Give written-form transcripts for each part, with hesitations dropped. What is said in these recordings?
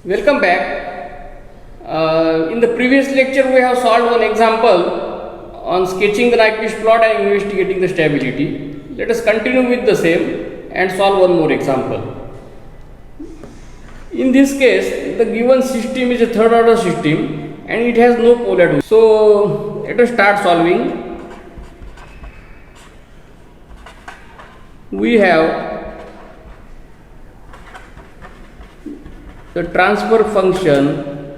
Welcome back. In the previous lecture, we have solved one example on sketching the Nyquist plot and investigating the stability. Let us continue with the same and solve one more example. In this case, the given system is a third order system and it has no polar. So, let us start solving. We have the transfer function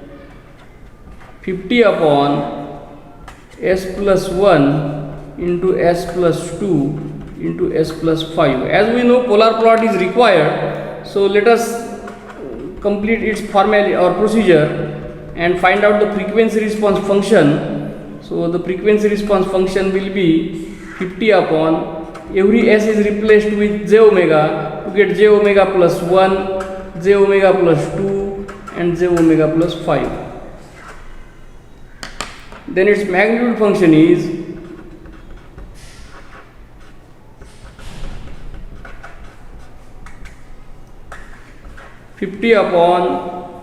50 upon s plus 1 into s plus 2 into s plus 5. As we know, polar plot is required, so let us complete its formality or procedure and find out the frequency response function. So the frequency response function will be 50 upon, every s is replaced with j omega to get j omega plus 1, j omega plus 2 and j omega plus 5. Then its magnitude function is (50 upon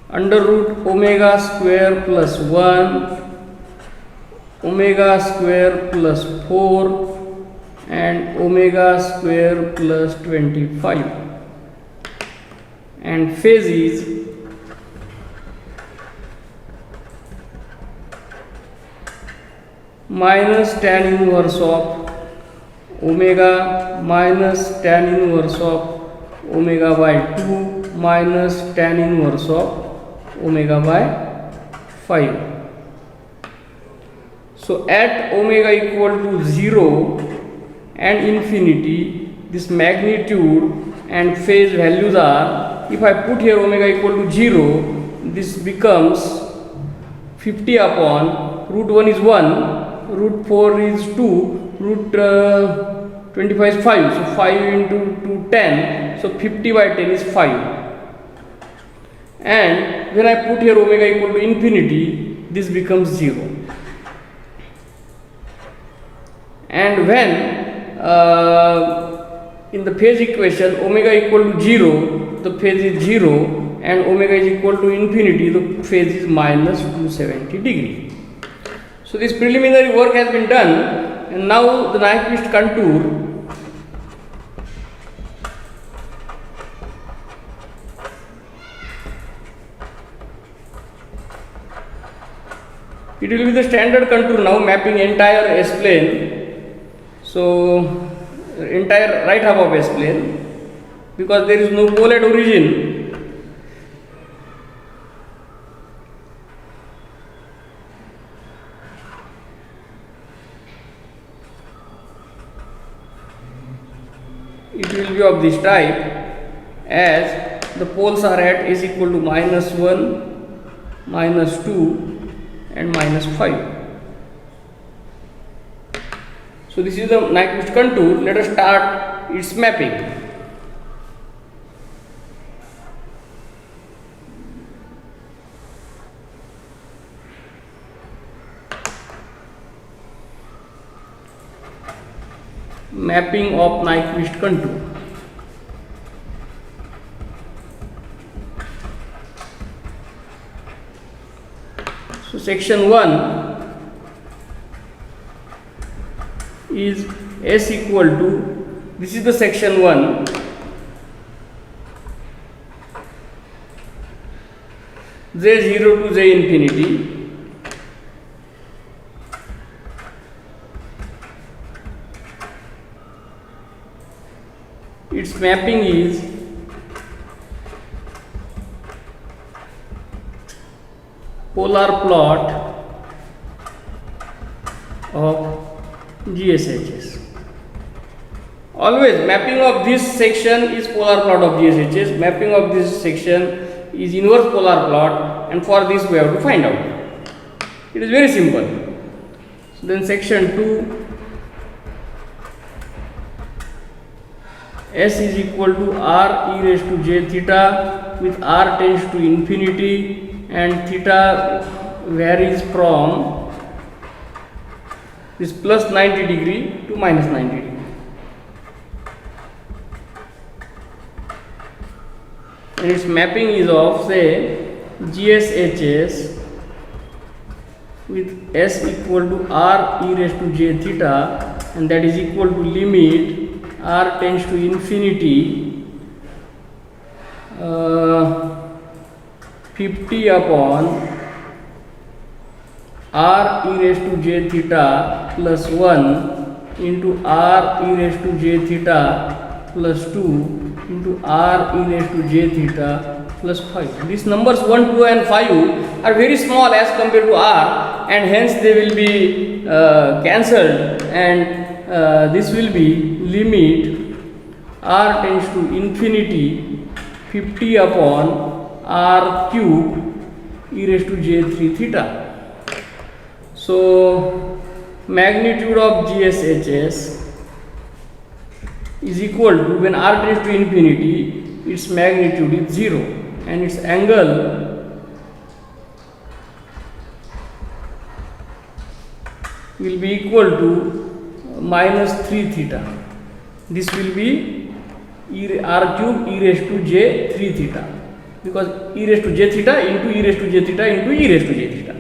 under root omega square plus 1, omega square plus 4 and omega square plus 25, and phase is minus tan inverse of omega minus tan inverse of omega by 2 minus tan inverse of omega by 5. So at omega equal to 0 and infinity, this magnitude and phase values are, if I put here omega equal to 0, this becomes 50 upon root 1 is 1, root 4 is 2, root 25 is 5, so 5 into 2 10, so 50 by 10 is 5. And when I put here omega equal to infinity, this becomes 0. And when in the phase equation omega equal to 0, the phase is 0, and omega is equal to infinity, the phase is minus 270 degree. So this preliminary work has been done, and now the Nyquist contour. It will be the standard contour now, mapping entire S plane. So entire right half of S plane, because there is no pole at origin. It will be of this type, as the poles are at s equal to minus 1, minus 2 and minus 5. So this is the Nyquist contour. Let us start its mapping. Mapping of Nyquist contour. So section 1 is s equal to, this is the section 1, j0 to j infinity, its mapping is polar plot of GSHS. Always mapping of this section is polar plot of GSHS, mapping of this section is inverse polar plot, and for this we have to find out. It is very simple. So then section 2, S is equal to r e raised to j theta, with r tends to infinity and theta varies from this plus 90 degree to minus 90 degree. and its mapping is of say GSHS with S equal to R e raised to j theta, and that is equal to limit R tends to infinity 50 upon R e raised to j theta plus 1 into R e raised to j theta plus 2 into R e raised to j theta plus 5. These numbers 1, 2 and 5 are very small as compared to R, and hence they will be cancelled, and this will be limit R tends to infinity 50 upon R cube e raised to j3 theta. So magnitude of GSHS is equal to, when R tends to infinity, its magnitude is 0 and its angle will be equal to minus 3 theta. This will be R cube e raised to j 3 theta, because e raised to j theta into e raised to j theta into e raised to j theta,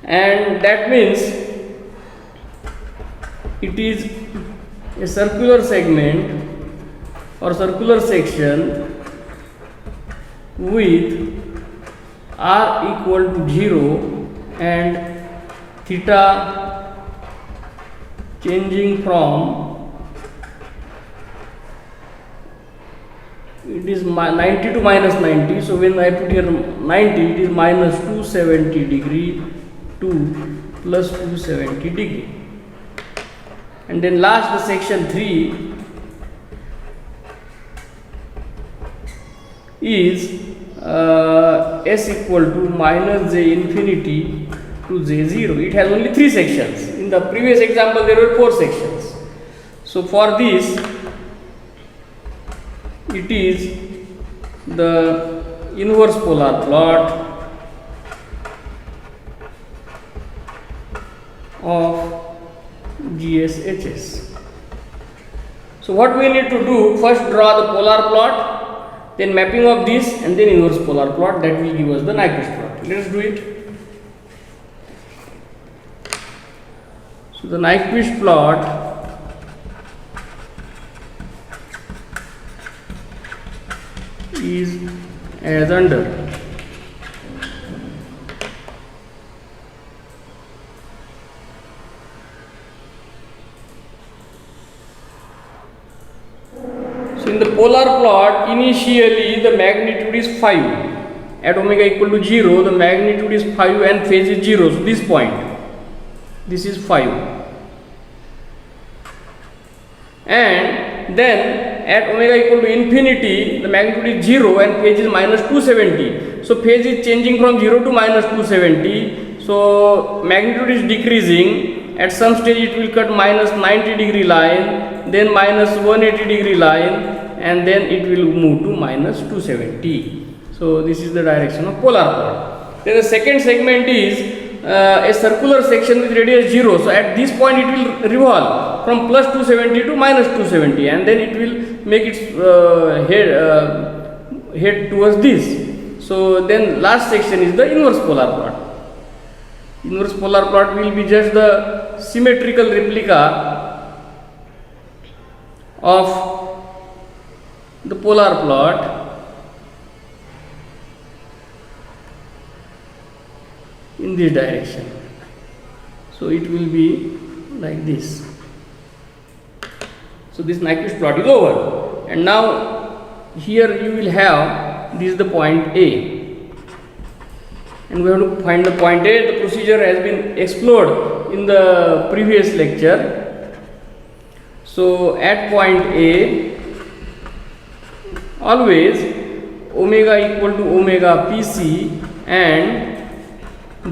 and that means it is a circular segment or circular section with R equal to 0 and theta changing from, it is 90 to minus 90. So when I put here 90, it is minus 270 degree to plus 270 degree. And then last, the section 3 is S equal to minus j infinity to j0. It has only 3 sections. In the previous example there were 4 sections. So for this, it is the inverse polar plot of GSHS. So what we need to do, first draw the polar plot, then mapping of this, and then inverse polar plot. That will give us the Nyquist plot. Let us do it. So the Nyquist plot is as under. So in the polar plot, initially the magnitude is 5. At omega equal to 0, the magnitude is 5 and phase is 0. So this point, this is 5. And then at omega equal to infinity, the magnitude is 0 and phase is minus 270. So phase is changing from 0 to minus 270. So magnitude is decreasing. At some stage it will cut minus 90 degree line, then minus 180 degree line, and then it will move to minus 270. So this is the direction of polar plot. Then the second segment is a circular section with radius 0. So at this point it will revolve from plus 270 to minus 270, and then it will make its head towards this. So then last section is the inverse polar plot. Inverse polar plot will be just the symmetrical replica of the polar plot in this direction. So it will be like this. So this Nyquist plot is over, and now here you will have, this is the point A, and we have to find the point A. The procedure has been explored in the previous lecture. So at point A, always omega equal to omega PC and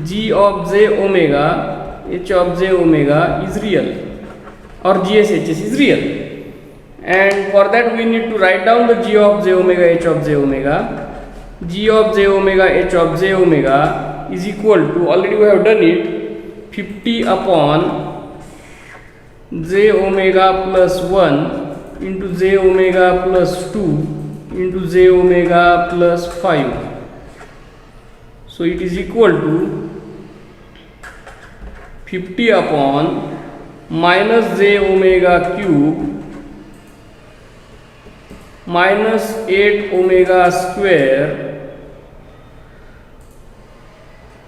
G of j omega, H of j omega is real, or GSHS is real. And for that we need to write down the G of j omega, H of j omega. G of j omega, H of j omega is equal to, already we have done it, 50 upon j omega plus 1 into j omega plus 2 into j omega plus 5. So it is equal to 50 upon minus j omega cube minus 8 omega square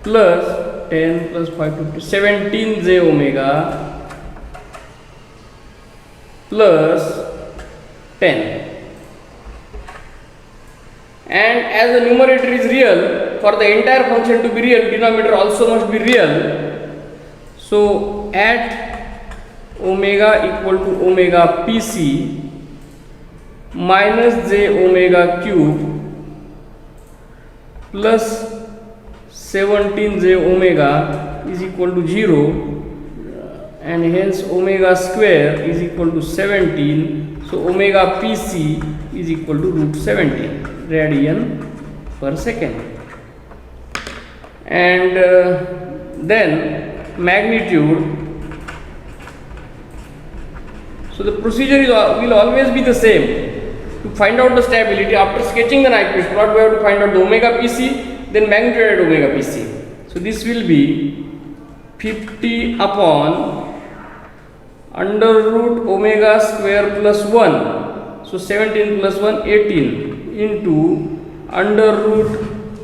plus 10 plus 5 to 17 j omega plus 10. And as the numerator is real, for the entire function to be real, denominator also must be real. So at omega equal to omega pc minus j omega cube plus 17 j omega is equal to 0, and hence omega square is equal to 17. So omega pc is equal to root 17 radian per second. And then magnitude. So the procedure will always be the same. To find out the stability, after sketching the Nyquist plot, we have to find out the omega pc, then magnitude at omega pc. So this will be 50 upon under root omega square plus 1. So 17 plus 1 18 into under root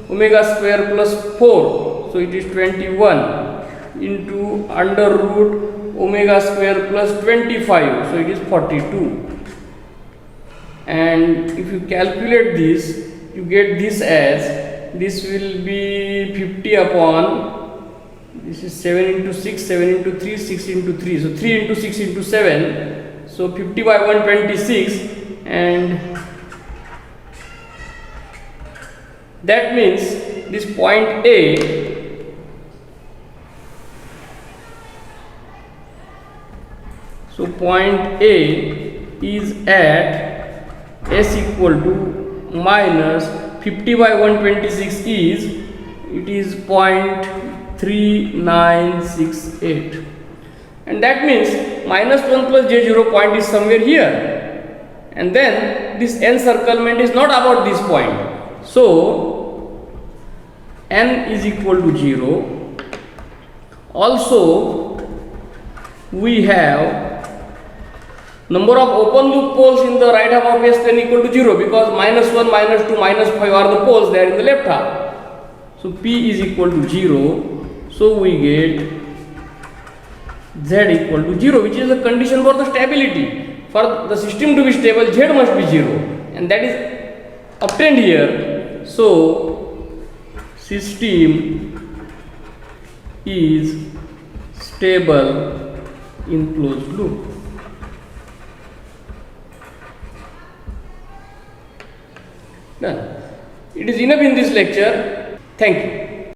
omega square plus 4. So it is 21 into under root omega square plus 25. So it is 42. And if you calculate this, you get this as, this will be 50 upon, this is 7 into 6, 7 into 3, 6 into 3. So 3 into 6 into 7. So 50 by 126, and that means this point A so point A is at s equal to minus 50 by 126 is, it is 0.3968, and that means minus 1 plus j0 point is somewhere here, and then this encirclement is not about this point. So n is equal to 0. Also we have number of open loop poles in the right half of S plane equal to 0, because minus 1, minus 2, minus 5 are the poles there in the left half. So P is equal to 0. So we get Z equal to 0, which is the condition for the stability. For the system to be stable, Z must be 0, and that is obtained here. So system is stable in closed loop. Done. It is enough in this lecture. Thank you.